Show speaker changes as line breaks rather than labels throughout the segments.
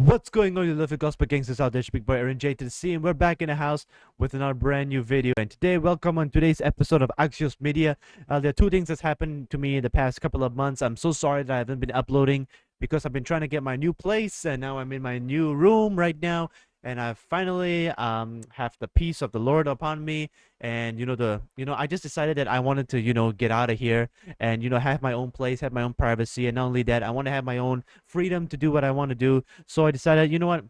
What's going on, you lovely gospel gangsters out there? It's Big Boy Aaron J to the C, and we're back in the house with another brand new video. And today, welcome on today's episode of Axios Media. There are two things that's happened to me in the past couple of months. I'm so sorry that I haven't been uploading because I've been trying to get my new place, and now I'm in my new room right now. And I finally have the peace of the Lord upon me, and I just decided that I wanted to get out of here and have my own place, have my own privacy, and not only that, I want to have my own freedom to do what I want to do. So I decided, you know what,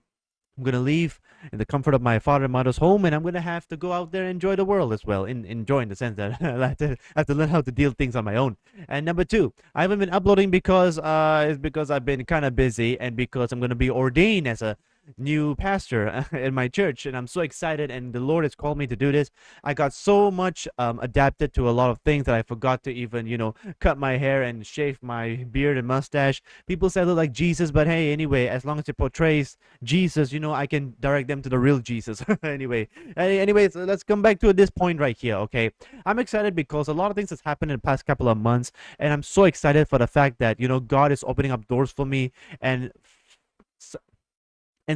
I'm gonna leave in the comfort of my father and mother's home, and I'm gonna have to go out there and enjoy the world as well. Enjoy in the sense that I have to learn how to deal things on my own. And number two, I haven't been uploading because it's because I've been kind of busy, and because I'm gonna be ordained as a new pastor in my church, and I'm so excited, and the Lord has called me to do this. I got so much adapted to a lot of things that I forgot to even cut my hair and shave my beard and mustache. People say I look like Jesus, but hey, anyway, as long as it portrays Jesus, I can direct them to the real Jesus. Anyways, let's come back to this point right here. Okay, I'm excited because a lot of things has happened in the past couple of months, and I'm so excited for the fact that God is opening up doors for me. And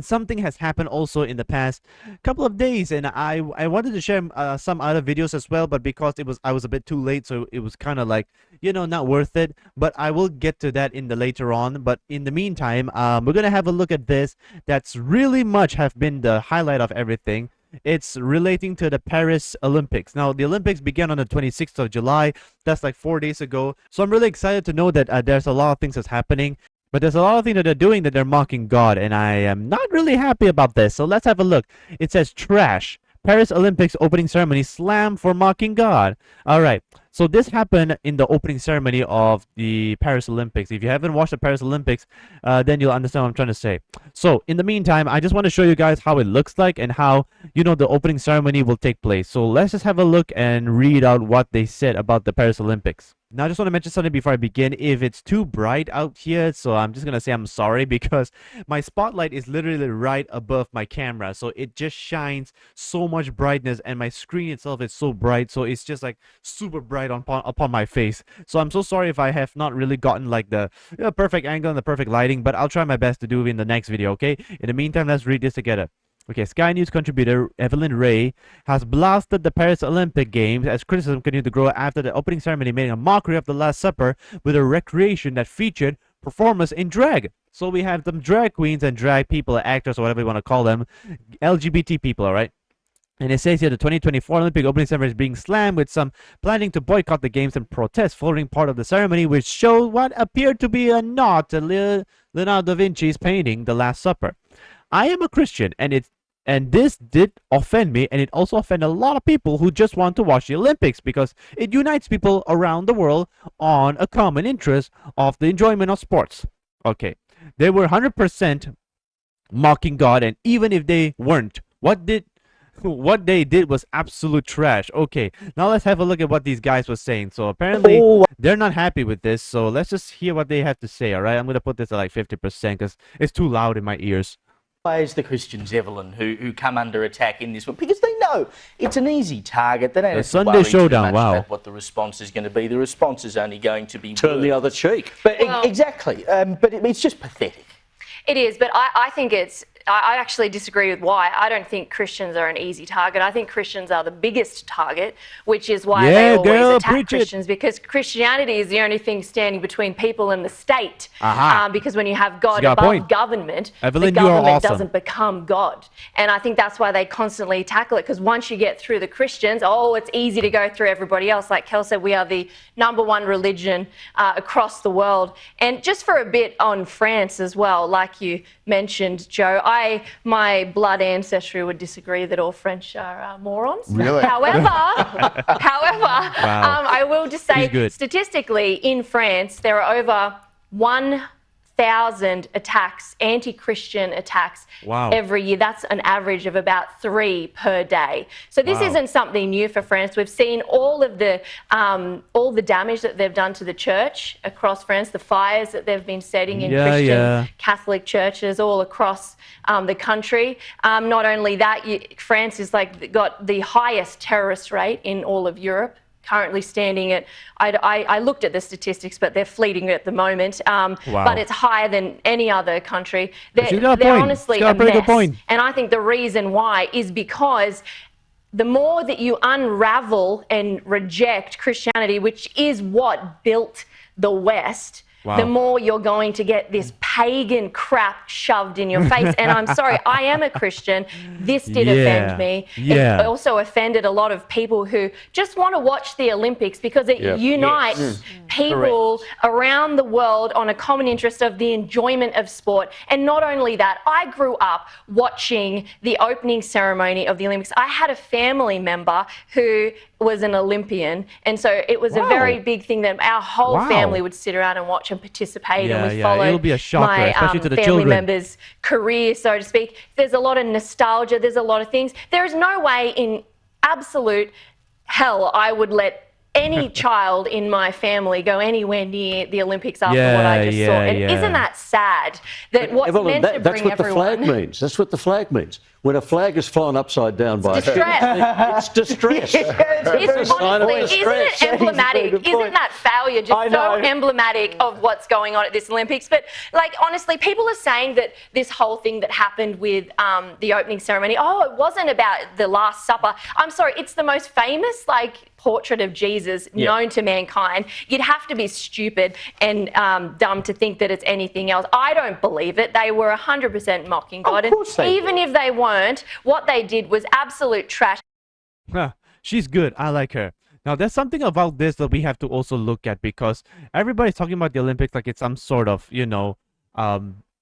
something has happened also in the past couple of days, and I wanted to share some other videos as well, but because I was a bit too late, so it was kind of like not worth it. But I will get to that in the later on. But in the meantime, we're gonna have a look at this. That's really much have been the highlight of everything. It's relating to the Paris Olympics. Now, the Olympics began on the 26th of July. That's like 4 days ago. So I'm really excited to know that there's a lot of things that's happening. But there's a lot of things that they're doing that they're mocking God, and I am not really happy about this. So let's have a look. It says trash. Paris Olympics opening ceremony slam for mocking God. All right. So this happened in the opening ceremony of the Paris Olympics. If you haven't watched the Paris Olympics, then you'll understand what I'm trying to say. So in the meantime, I just want to show you guys how it looks like and how the opening ceremony will take place. So let's just have a look and read out what they said about the Paris Olympics. Now, I just want to mention something before I begin. If it's too bright out here, so I'm just going to say I'm sorry, because my spotlight is literally right above my camera. So it just shines so much brightness, and my screen itself is so bright. So it's just like super bright upon my face. So I'm so sorry if I have not really gotten like the perfect angle and the perfect lighting, but I'll try my best to do it in the next video, okay? In the meantime, let's read this together. Okay, Sky News contributor Evelyn Ray has blasted the Paris Olympic Games as criticism continued to grow after the opening ceremony made a mockery of the Last Supper with a recreation that featured performers in drag. So we have them drag queens and drag people, actors, or whatever you want to call them, LGBT people, all right? And it says here the 2024 Olympic opening ceremony is being slammed, with some planning to boycott the games and protest following part of the ceremony, which showed what appeared to be a nod to Leonardo da Vinci's painting, The Last Supper. I am a Christian, and this did offend me, and it also offended a lot of people who just want to watch the Olympics, because it unites people around the world on a common interest of the enjoyment of sports. Okay, they were 100% mocking God, and even if they weren't, what they did was absolute trash. Okay, now let's have a look at what these guys were saying. So apparently they're not happy with this, so let's just hear what they have to say. All right, I'm gonna put this at like 50% because it's too loud in my ears.
Is the Christians, Evelyn, who come under attack in this one, because they know it's an easy target. They don't have to worry too much about what the response is going to be. The response is only going to be
turn the other cheek.
But exactly. But it's just pathetic.
It is, but I think I actually disagree with why. I don't think Christians are an easy target. I think Christians are the biggest target, which is why they always attack Christians, because Christianity is the only thing standing between people and the state. Because when you have God above government,
Evelyn,
the government doesn't become God. And I think that's why they constantly tackle it, because once you get through the Christians, it's easy to go through everybody else. Like Kel said, we are the #1 religion across the world. And just for a bit on France as well, like you mentioned, Joe, my blood ancestry would disagree that all French are morons.
Really?
However, I will just say, statistically, in France, there are over 1,000 attacks, anti-Christian attacks, every year. That's an average of about 3 per day. So this isn't something new for France. We've seen all the damage that they've done to the church across France, the fires that they've been setting in Christian Catholic churches all across the country. Not only that, France is got the highest terrorist rate in all of Europe. currently standing at, I looked at the statistics, but they're fleeting at the moment. But it's higher than any other country. They're honestly a mess. And I think the reason why is because the more that you unravel and reject Christianity, which is what built the West, the more you're going to get this pagan crap shoved in your face. And I'm sorry, I am a Christian. This did offend me. It also offended a lot of people who just want to watch the Olympics because it unites people around the world on a common interest of the enjoyment of sport. And not only that, I grew up watching the opening ceremony of the Olympics. I had a family member who was an Olympian, and so it was a very big thing that our whole family would sit around and watch and participate, and we followed
it'll be a shocker,
my
especially to the
family
children.
members' career, so to speak. There's a lot of nostalgia, there's a lot of things. There is no way in absolute hell I would let any child in my family go anywhere near the Olympics after what I just saw. And isn't that sad that what's meant to bring everyone...
That's what the flag means. That's what the flag means. When a flag is flown upside down by
distress.
It's distress.
It's honestly, isn't it emblematic? Isn't that failure just so emblematic of what's going on at this Olympics? But like honestly, people are saying that this whole thing that happened with the opening ceremony, it wasn't about the Last Supper. I'm sorry, it's the most famous portrait of Jesus known to mankind. You'd have to be stupid and dumb to think that it's anything else. I don't believe it. They were 100% mocking God. And even if they weren't, what they did was absolute trash.
She's good. I like her. Now, there's something about this that we have to also look at, because everybody's talking about the Olympics like it's some sort of,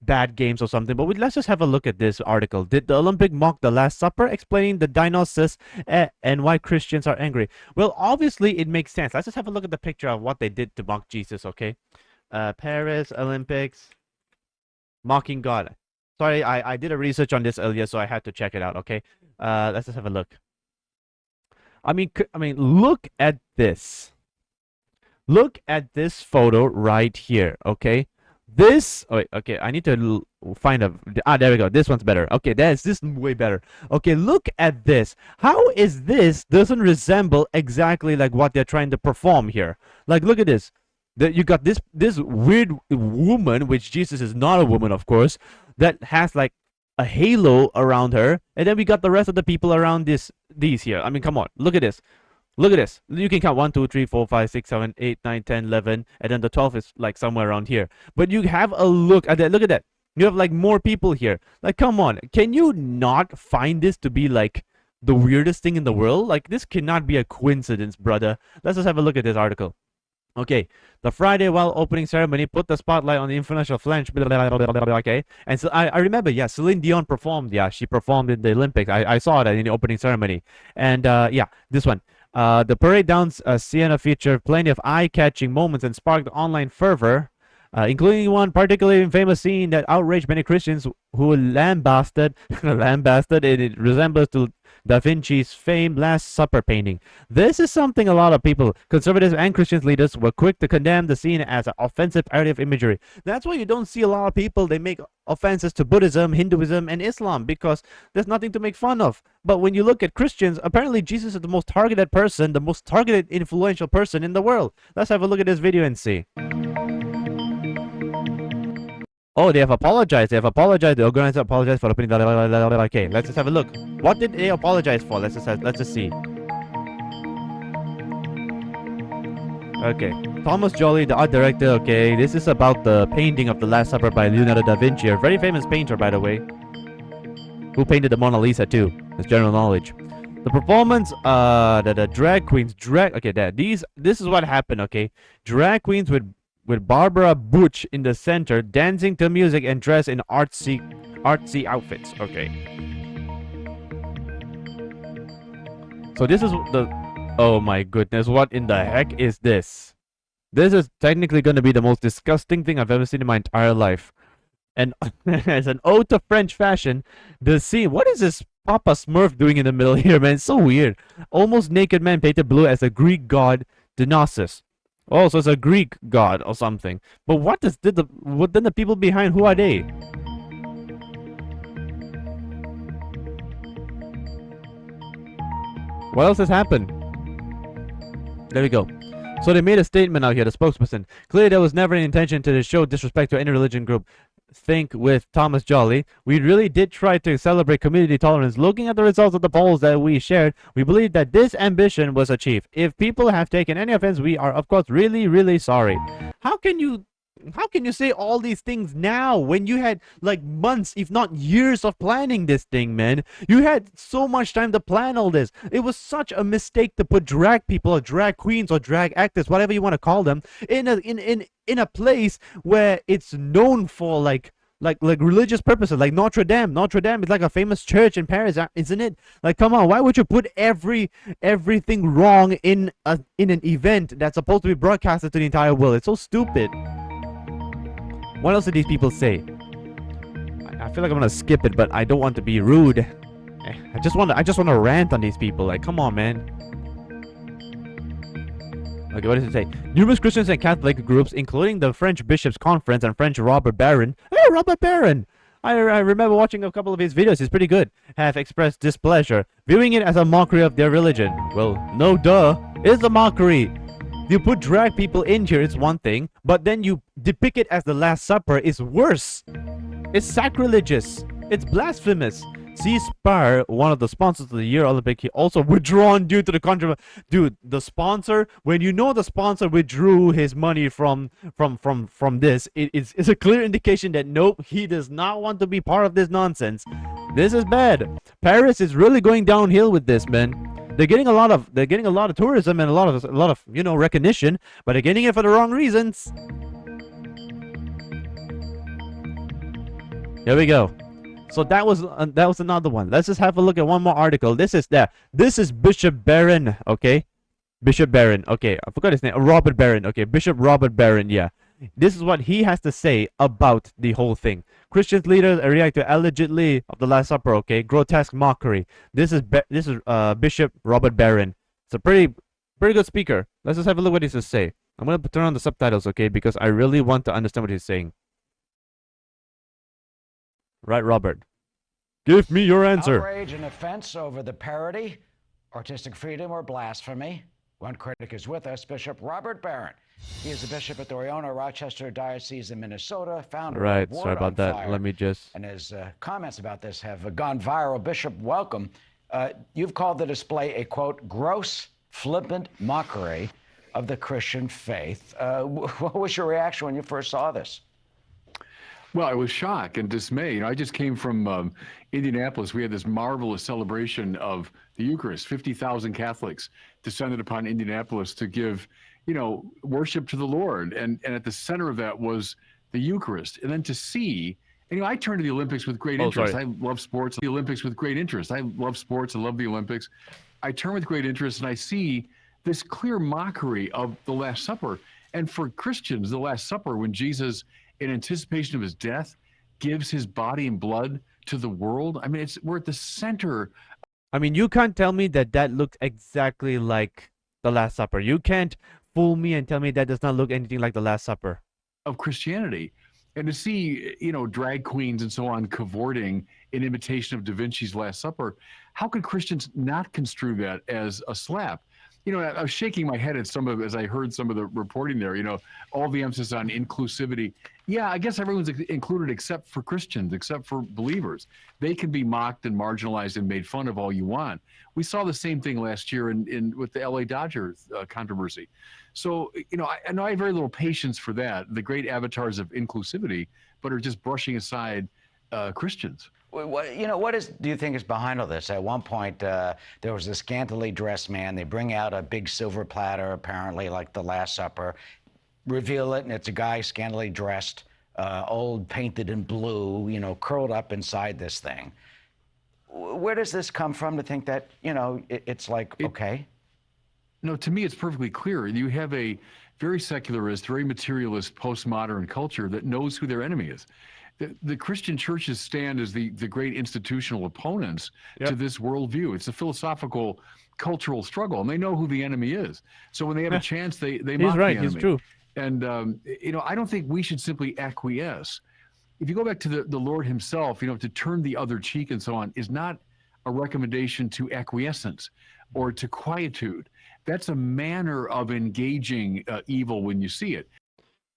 bad games or something. But let's just have a look at this article. Did the Olympic mock the Last Supper? Explaining the diagnosis and why Christians are angry. Well, obviously, it makes sense. Let's just have a look at the picture of what they did to mock Jesus, okay? Paris Olympics, mocking God. Sorry, I did a research on this earlier, so I had to check it out, okay? Let's just have a look. I mean, look at this. Look at this photo right here, okay? This, okay, I need to find there we go. This one's better. Okay, this is way better. Okay, look at this. How is this doesn't resemble exactly like what they're trying to perform here? Like, look at this. You got this weird woman, which Jesus is not a woman, of course, that has like a halo around her, and then we got the rest of the people around these here. I mean, come on, look at this. Look at this. You can count 1, 2, 3, 4, 5, 6, 7, 8, 9, 10, 11, and then the 12 is like somewhere around here. But you have a look at that. Look at that. You have like more people here. Like, come on. Can you not find this to be like the weirdest thing in the world? Like, this cannot be a coincidence, brother. Let's just have a look at this article. Okay, the Friday while opening ceremony put the spotlight on the influential French. Okay, and so I remember, Celine Dion performed. Yeah, she performed in the Olympics. I saw that in the opening ceremony. And this one. The parade down Siena featured plenty of eye-catching moments and sparked online fervor, including one particularly famous scene that outraged many Christians who lambasted it resembles to Da Vinci's famed Last Supper painting. This is something a lot of people, conservatives and Christian leaders, were quick to condemn the scene as an offensive parody of imagery. That's why you don't see a lot of people, they make offenses to Buddhism, Hinduism, and Islam, because there's nothing to make fun of. But when you look at Christians, apparently Jesus is the most targeted person, the most targeted influential person in the world. Let's have a look at this video and see. Oh, they have apologized. The organizer apologized for opening the... Okay, let's just have a look. What did they apologize for? Let's just see. Okay. Thomas Joly, the art director. Okay, this is about the painting of the Last Supper by Leonardo da Vinci, a very famous painter, by the way, who painted the Mona Lisa too. That's general knowledge. The performance, the drag queens, okay, this is what happened. Okay, drag queens with Barbara Butch in the center, dancing to music and dressed in artsy outfits. Okay. So this is oh my goodness, what in the heck is this? This is technically going to be the most disgusting thing I've ever seen in my entire life. And as an ode to French fashion, the scene, what is this Papa Smurf doing in the middle here, man? It's so weird. Almost naked man painted blue as the Greek god Dionysus. Oh, so it's a Greek god or something. But what then the people behind, who are they? What else has happened? There we go. So they made a statement out here, the spokesperson. Clearly there was never an intention to show disrespect to any religion group. Think with Thomas Jolly. We really did try to celebrate community tolerance. Looking at the results of the polls that we shared, we believe that this ambition was achieved. If people have taken any offense, we are of course really, really sorry. How can you say all these things now when you had like months, if not years of planning this thing, man? You had so much time to plan all this. It was such a mistake to put drag people or drag queens or drag actors, whatever you want to call them, in a place where it's known for like religious purposes, like Notre Dame. Notre Dame is like a famous church in Paris, isn't it? Like, come on, why would you put everything wrong in an event that's supposed to be broadcasted to the entire world? It's so stupid. What else did these people say? I feel like I'm gonna skip it, but I don't want to be rude. I just want to rant on these people. Like, come on, man. Okay, what does it say? Numerous Christians and Catholic groups, including the French Bishops' Conference and French Robert Barron. Hey, Robert Barron! I remember watching a couple of his videos. He's pretty good. Have expressed displeasure, viewing it as a mockery of their religion. Well, no duh. It's a mockery. You put drag people in here, it's one thing, but then you depict it as the Last Supper is worse. It's sacrilegious. It's blasphemous. See Spar, one of the sponsors of the Year Olympic, he also withdrawn due to the controversy. Dude, the sponsor, when you know the sponsor withdrew his money from this, it's a clear indication that nope, he does not want to be part of this nonsense. This is bad. Paris is really going downhill with this, man. They're getting a lot of tourism and a lot of recognition, but they're getting it for the wrong reasons. Here we go. So that was another one. Let's just have a look at one more article. This is Bishop Barron, okay? Bishop Barron, okay. I forgot his name. Robert Barron, okay. Bishop Robert Barron, yeah. This is what he has to say about the whole thing. Christian leaders react to allegedly of the Last Supper, okay? Grotesque mockery. This is Bishop Robert Barron. It's a pretty good speaker. Let's just have a look what he has to say. I'm gonna turn on the subtitles, okay? Because I really want to understand what he's saying. Right, Robert. Give me your answer.
Outrage and offense over the parody, artistic freedom, or blasphemy. One critic is with us, Bishop Robert Barron. He is the bishop at the Oriona Rochester Diocese in Minnesota, founder of Word
Sorry about that. Let me just...
And his comments about this have gone viral. Bishop, welcome. You've called the display a, quote, gross, flippant mockery of the Christian faith. What was your reaction when you first saw this?
Well, I was shocked and dismayed. I just came from Indianapolis. We had this marvelous celebration of the Eucharist. 50,000 Catholics descended upon Indianapolis to give, worship to the Lord. And at the center of that was the Eucharist. And then to see, and I turn to the Olympics with great interest. I love sports. The Olympics with great interest. I love sports. I love the Olympics. I turn with great interest and I see this clear mockery of the Last Supper. And for Christians, the Last Supper, when Jesus, in anticipation of his death, gives his body and blood to the world. I mean, we're at the center.
I mean, you can't tell me that looked exactly like the Last Supper. You can't fool me and tell me that does not look anything like the Last Supper.
Of Christianity. And to see, drag queens and so on cavorting in imitation of Da Vinci's Last Supper, how could Christians not construe that as a slap? I was shaking my head at as I heard some of the reporting there, all the emphasis on inclusivity. Yeah, I guess everyone's included except for Christians, except for believers. They can be mocked and marginalized and made fun of all you want. We saw the same thing last year with the LA Dodgers controversy. So, I know I have very little patience for that, the great avatars of inclusivity, but are just brushing aside Christians.
What do you think is behind all this? At one point, there was a scantily dressed man. They bring out a big silver platter, apparently like the Last Supper, reveal it, and it's a guy scantily dressed, old, painted in blue, curled up inside this thing. Where does this come from to think that, it's like, okay?
No, to me, it's perfectly clear. You have a very secularist, very materialist, postmodern culture that knows who their enemy is. The Christian churches stand as the great institutional opponents to this worldview. It's a philosophical, cultural struggle, and they know who the enemy is. So when they have a chance, they mock the enemy.
He's true.
And, I don't think we should simply acquiesce. If you go back to the Lord himself, to turn the other cheek and so on is not a recommendation to acquiescence or to quietude. That's a manner of engaging evil when you see it.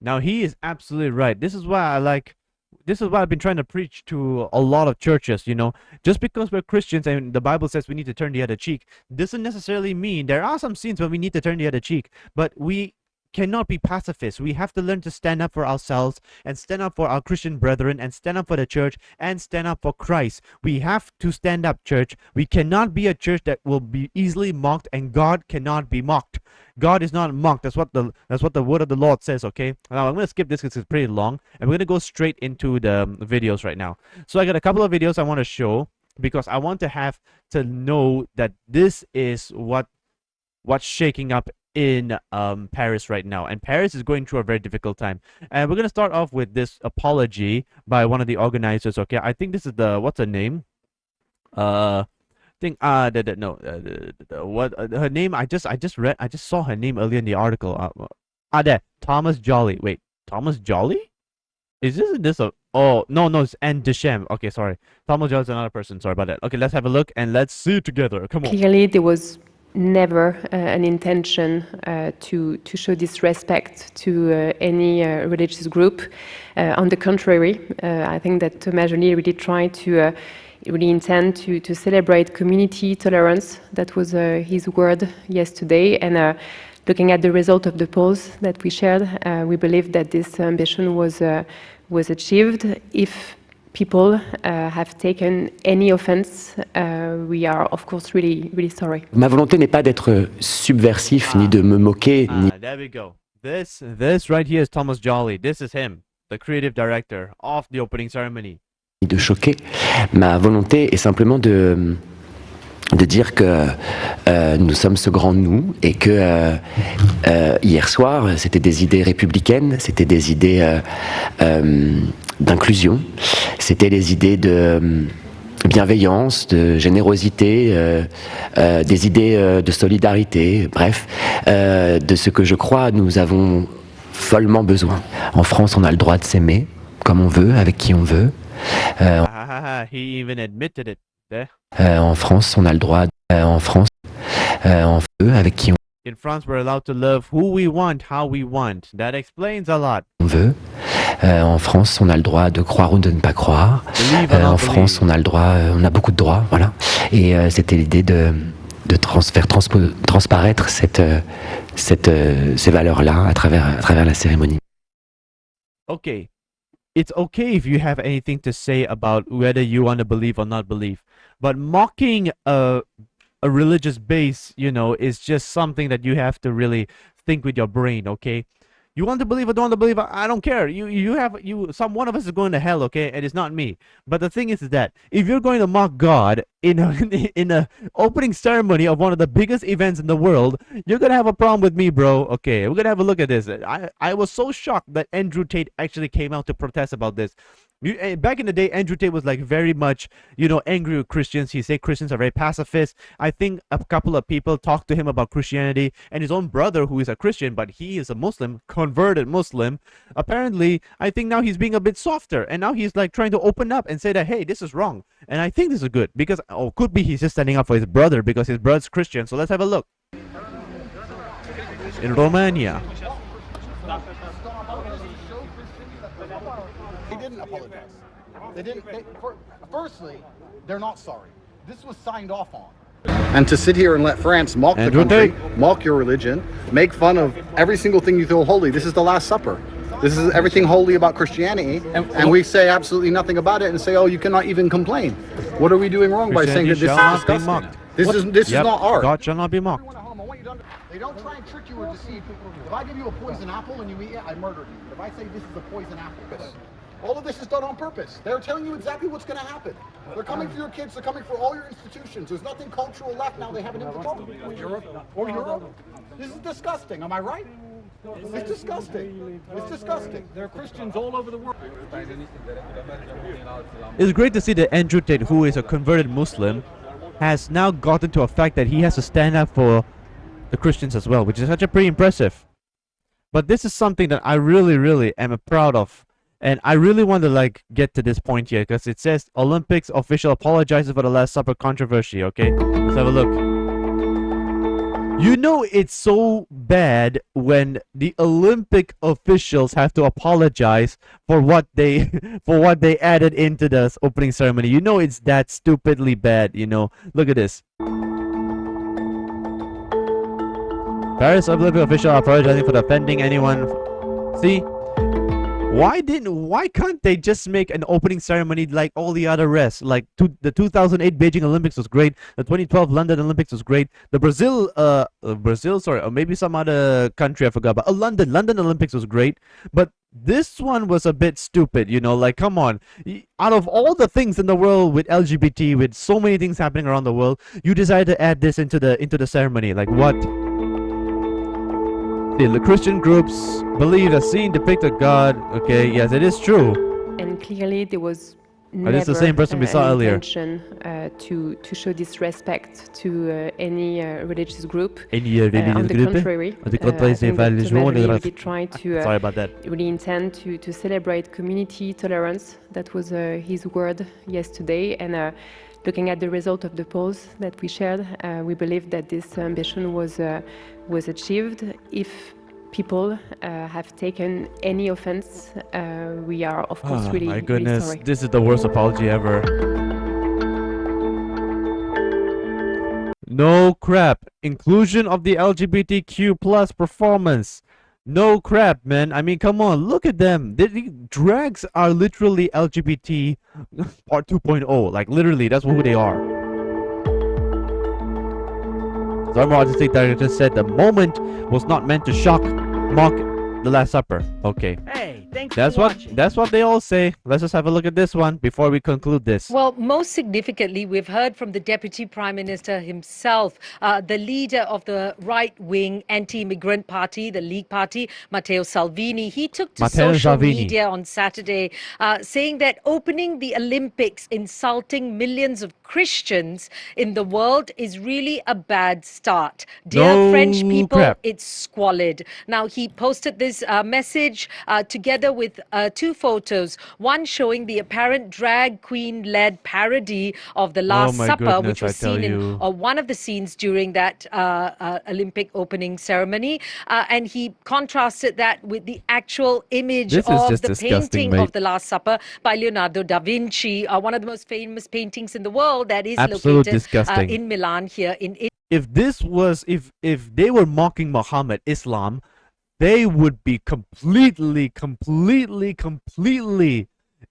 Now, he is absolutely right. This is why I've been trying to preach to a lot of churches, you know. Just because we're Christians and the Bible says we need to turn the other cheek, doesn't necessarily mean there are some scenes when we need to turn the other cheek, but we cannot be pacifists. We have to learn to stand up for ourselves and stand up for our Christian brethren and stand up for the church and stand up for Christ. We have to stand up, church. We cannot be a church that will be easily mocked, and God cannot be mocked. God is not mocked. That's what the word of the Lord says, okay? Now, I'm going to skip this because it's pretty long, and we're going to go straight into the videos right now. So I got a couple of videos I want to show because I want to have to know that this is what's shaking up in Paris right now, and Paris is going through a very difficult time. And we're gonna start off with this apology by one of the organizers. Okay, I think this is what's her name? What her name? I just saw her name earlier in the article. There, Thomas Jolly. Wait, Thomas Jolly? Is this a? Oh no, it's Anne Deschamps. Okay, sorry. Thomas Jolly is another person. Sorry about that. Okay, let's have a look and let's see it together. Come on.
Clearly, there was never an intention to show disrespect to any religious group. On the contrary, I think that Thomas Joly really tried to really intend to celebrate community tolerance. That was his word yesterday. And looking at the result of the polls that we shared, we believe that this ambition was achieved. If people have taken any offense, we are of course really sorry.
Ma volonté n'est pas d'être subversif ni de me moquer.
There we go. This right here is Thomas Jolly. This is him, the creative director of the opening ceremony.
Ni de choquer. Ma volonté est simplement de dire que nous sommes ce grand nous et que hier soir, c'était des idées républicaines, c'était des idées d'inclusion, c'était des idées de bienveillance, de générosité, des idées de solidarité, bref, de ce que je crois nous avons follement besoin. En France, on a le droit de s'aimer comme on veut, avec qui on veut.
He even admitted it.
En France, on a le droit. En France, on veut, avec qui
In France, we're allowed to love who we want, how we want. That explains a lot.
on veut. En France, on a le droit de croire ou de ne pas croire. En France, on a le droit, on a beaucoup de droits, voilà. Et c'était l'idée de faire transparaître ces valeurs-là à travers la cérémonie.
Okay. It's okay if you have anything to say about whether you want to believe or not believe, but mocking a religious base, you know, is just something that you have to really think with your brain, okay? You want to believe or don't want to believe, I don't care. One of us is going to hell, okay? And it's not me. But the thing is that if you're going to mock God in a opening ceremony of one of the biggest events in the world, you're gonna have a problem with me, bro. Okay, we're gonna have a look at this. I was so shocked that Andrew Tate actually came out to protest about this. Back in the day, Andrew Tate was like very much, you know, angry with Christians. He said Christians are very pacifist. I think a couple of people talked to him about Christianity, and his own brother, who is a Christian, but he is a Muslim, converted Muslim. Apparently, I think now he's being a bit softer, and now he's like trying to open up and say that, hey, this is wrong. And I think this is good because, could be he's just standing up for his brother because his brother's Christian. So let's have a look. In Romania.
They didn't apologize. They didn't. Firstly, they're not sorry. This was signed off on. And to sit here and let France mock the country, mock your religion, make fun of every single thing you feel holy. This is the Last Supper. This is everything holy about Christianity, and we say absolutely nothing about it and say, oh, you cannot even complain. What are we doing wrong by saying that this is disgusting? This is not art.
God shall not be mocked.
They don't try and trick you or deceive people. If I give you a poison apple and you eat it, I murdered you. If I say this is a poison apple, all of this is done on purpose. They're telling you exactly what's going to happen. They're coming for your kids. They're coming for all your institutions. There's nothing cultural left now. They have an invitation. Or Europe. This is disgusting. Am I right? It's disgusting. It's disgusting. There are Christians all over the world.
It's great to see that Andrew Tate, who is a converted Muslim, has now gotten to a fact that he has to stand up for the Christians as well, which is actually pretty impressive. But this is something that I really am proud of. And I really want to like get to this point here because it says Olympics official apologizes for the Last Supper controversy. Okay, let's have a look. You know it's so bad when the Olympic officials have to apologize for what they added into the opening ceremony. You know it's that stupidly bad, you know. Look at this. Paris Olympic official apologizing for offending anyone. See? Why can't they just make an opening ceremony like all the other rest? Like the 2008 Beijing Olympics was great. The 2012 London Olympics was great. The Brazil, sorry, or maybe some other country I forgot. But London Olympics was great. But this one was a bit stupid, you know. Like, come on, out of all the things in the world with LGBT, with so many things happening around the world, you decided to add this into the ceremony. Like what? The Christian groups believe a scene depicted God. Okay, yes, it is true.
And clearly there was never
the same person we saw earlier.
Intention to show disrespect to any religious group.
Any religious
on the
group?
contrary,
I think that
really tried to
sorry about that.
really intend to celebrate community tolerance. That was his word yesterday. And looking at the result of the polls that we shared, we believe that this ambition was achieved. If people have taken any offense, we are of course really,
my goodness,
really sorry.
This is the worst apology ever. No crap. Inclusion of the LGBTQ plus performance. No crap, man. I mean, come on, look at them. The drags are literally LGBT part 2.0. Like, literally, that's who they are. Some artistic director said the moment was not meant to mock the Last Supper. Okay.
Hey, thanks
that's
for watching.
That's what they all say. Let's just have a look at this one before we conclude this.
Well, most significantly, we've heard from the Deputy Prime Minister himself, the leader of the right-wing anti-immigrant party, the League Party, Matteo Salvini. He took to social media on Saturday, saying that opening the Olympics, insulting millions of Christians in the world is really a bad start. Dear French people, it's squalid. Now, he posted this message together with two photos, one showing the apparent drag queen-led parody of the Last Supper, which was seen in one of the scenes during that Olympic opening ceremony, and he contrasted that with the actual image of the painting of the Last Supper by Leonardo da Vinci, one of the most famous paintings in the world that is located in Milan here in Italy.
If this was, if they were mocking Muhammad, Islam, they would be completely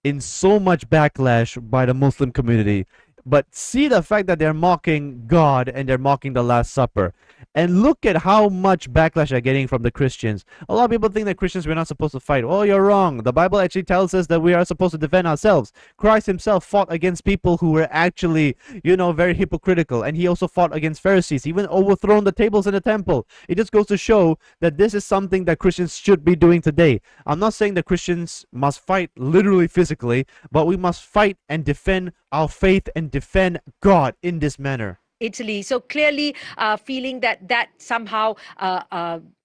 in so much backlash by the Muslim community. But see the fact that they're mocking God and they're mocking the Last Supper. And look at how much backlash they're getting from the Christians. A lot of people think that Christians, we're not supposed to fight. Oh, you're wrong. The Bible actually tells us that we are supposed to defend ourselves. Christ himself fought against people who were actually, you know, very hypocritical. And he also fought against Pharisees, even overthrown the tables in the temple. It just goes to show that this is something that Christians should be doing today. I'm not saying that Christians must fight literally physically, but we must fight and defend our faith and defend God in this manner.
Italy. So clearly feeling that somehow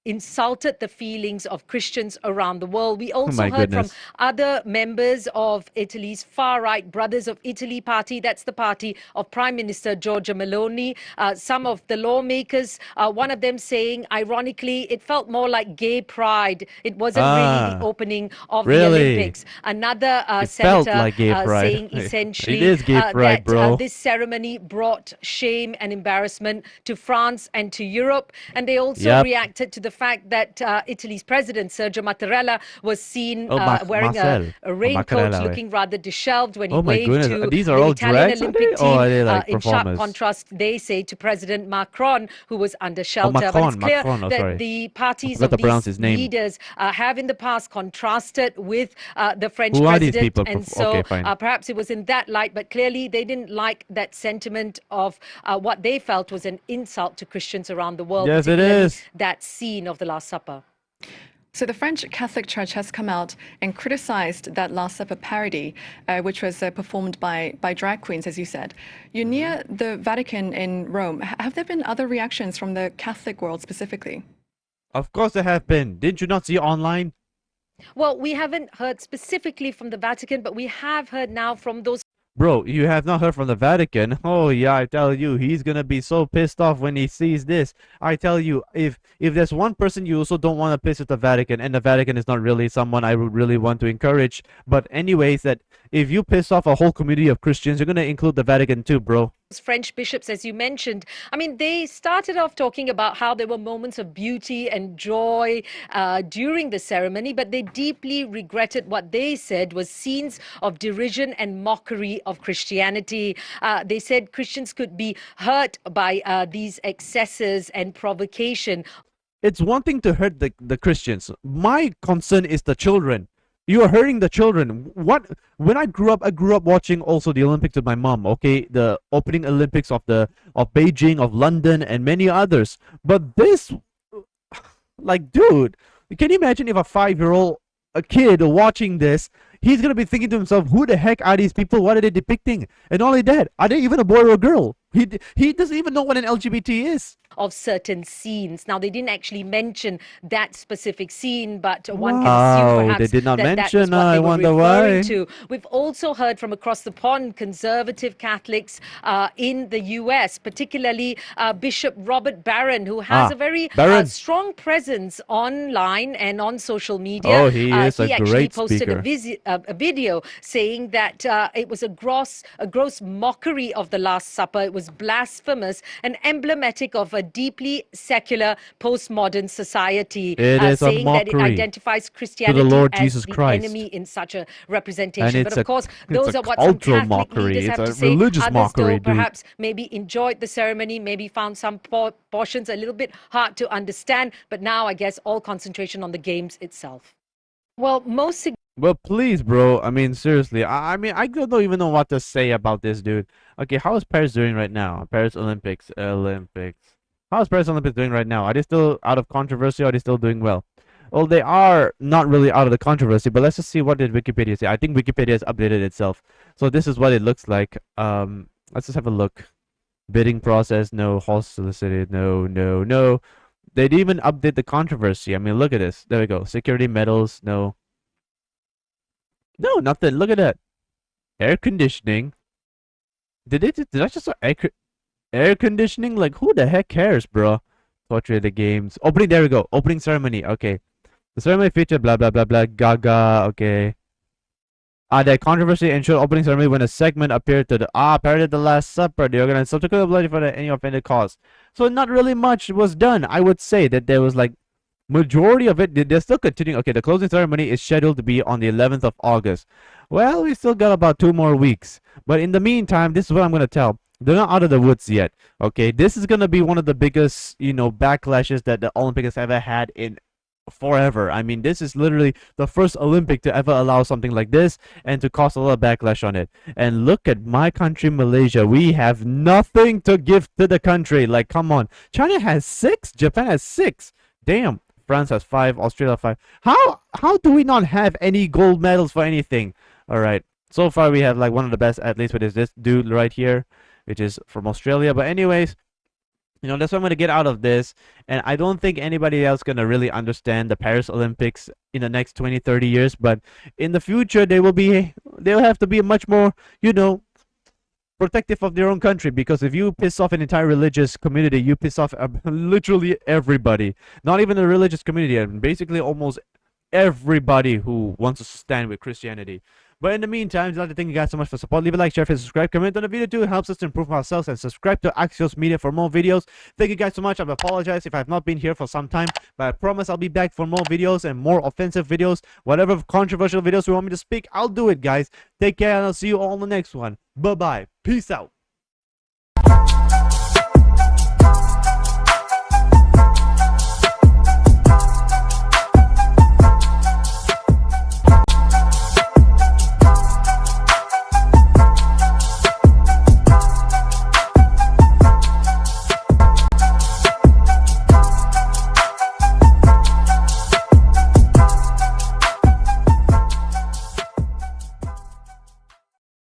insulted the feelings of Christians around the world. We also heard from other members of Italy's far-right Brothers of Italy party. That's the party of Prime Minister Giorgia Meloni. Some of the lawmakers, one of them saying, ironically, it felt more like gay pride. It wasn't really the opening of the Olympics. Another senator
like
saying essentially that this ceremony brought shame and embarrassment to France and to Europe. And they also reacted to the fact that Italy's president, Sergio Mattarella, was seen wearing a raincoat, looking rather disheveled when he waved to
the
Italian Olympic team. In sharp contrast, they say, to President Macron, who was under shelter. But it's clear that the parties of these leaders have in the past contrasted with the French president. And so perhaps it was in that light, but clearly they didn't like that sentiment of what they felt was an insult to Christians around the world.
Yes, it is.
That scene of the Last Supper.
So the French Catholic Church has come out and criticized that Last Supper parody, which was performed by drag queens, as you said. You're near the Vatican in Rome. Have there been other reactions from the Catholic world specifically?
Of course there have been. Didn't you not see online?
Well, we haven't heard specifically from the Vatican, but we have heard now from those
Bro, you have not heard from the Vatican? Oh yeah, I tell you, he's gonna be so pissed off when he sees this. I tell you, if there's one person you also don't want to piss at the Vatican, and the Vatican is not really someone I would really want to encourage, but anyways, that if you piss off a whole community of Christians, you're gonna include the Vatican too, bro.
French bishops, as you mentioned, I mean, they started off talking about how there were moments of beauty and joy during the ceremony, but they deeply regretted what they said was scenes of derision and mockery of Christianity. They said Christians could be hurt by these excesses and provocation.
It's one thing to hurt the Christians. My concern is the children. You are hurting the children. When I grew up watching also the Olympics with my mom, okay? The opening Olympics of Beijing, of London, and many others. But this, like, dude, can you imagine if a 5-year-old kid watching this, he's gonna be thinking to himself, who the heck are these people? What are they depicting? And not only that, are they even a boy or a girl? He doesn't even know what an LGBT is.
Of certain scenes. Now, they didn't actually mention that specific scene, but one can assume perhaps
they did not mention.
That was what they
I
were
wonder
referring
why.
to. We've also heard from across the pond conservative Catholics in the US, particularly Bishop Robert Barron, who has a very strong presence online and on social media.
Oh, he is a great
posted
speaker.
a video saying that it was a gross mockery of the Last Supper. It was blasphemous and emblematic of a deeply secular postmodern society,
it is
saying
a
that it
mockery
identifies Christianity
to the Lord
as
Jesus
the
Christ.
enemy in such a representation. But of course,
it's
those
a
are what some
cultural
Catholic
mockery.
leaders
It's
have
a
to say.
religious
Others,
mockery,
though,
dude.
perhaps maybe enjoyed the ceremony, maybe found some portions a little bit hard to understand. But now, I guess, all concentration on the games itself. Well,
Well, please, bro. I mean, seriously. I mean, I don't even know what to say about this, dude. Okay, how is Paris doing right now? Paris Olympics. How is Paris Olympics doing right now? Are they still out of controversy, or are they still doing well? Well, they are not really out of the controversy, but let's just see what did Wikipedia say. I think Wikipedia has updated itself. So this is what it looks like. Let's just have a look. Bidding process, no. Host solicited, no. They didn't even update the controversy. I mean, look at this. There we go. Security medals, no. No, nothing. Look at that. Air conditioning. Did I just saw air conditioning? Like, who the heck cares, bro? Portrait the games. Opening, there we go. Opening ceremony. Okay. The ceremony featured blah blah blah blah gaga. Okay. The controversy ensued opening ceremony when a segment appeared to parodied the Last Supper. The organized subsequently apology for any offended cause. So not really much was done. I would say that there was like majority of it. They're still continuing. Okay, the closing ceremony is scheduled to be on the 11th of August. Well, we still got about 2 more weeks. But in the meantime, this is what I'm gonna tell. They're not out of the woods yet. Okay, this is gonna be one of the biggest, backlashes that the Olympics has ever had in forever. I mean, this is literally the first Olympic to ever allow something like this and to cause a lot of backlash on it. And look at my country, Malaysia. We have nothing to give to the country. Like, come on. China has 6, Japan has 6. Damn. France has 5, Australia 5. How do we not have any gold medals for anything? All right. So far we have like one of the best athletes, which is this dude right here, which is from Australia. But anyways, that's what I'm going to get out of this. And I don't think anybody else going to really understand the Paris Olympics in the next 20, 30 years. But in the future, they'll have to be much more, protective of their own country. Because if you piss off an entire religious community, you piss off literally everybody. Not even the religious community, and basically almost everybody who wants to stand with Christianity. But in the meantime, I'd like to thank you guys so much for support. Leave a like, share, subscribe, comment on the video too. It helps us to improve ourselves. And subscribe to Axios Media for more videos. Thank you guys so much. I apologize if I've not been here for some time, but I promise I'll be back for more videos and more offensive videos. Whatever controversial videos you want me to speak, I'll do it, guys. Take care, and I'll see you all in the next one. Bye-bye. Peace out.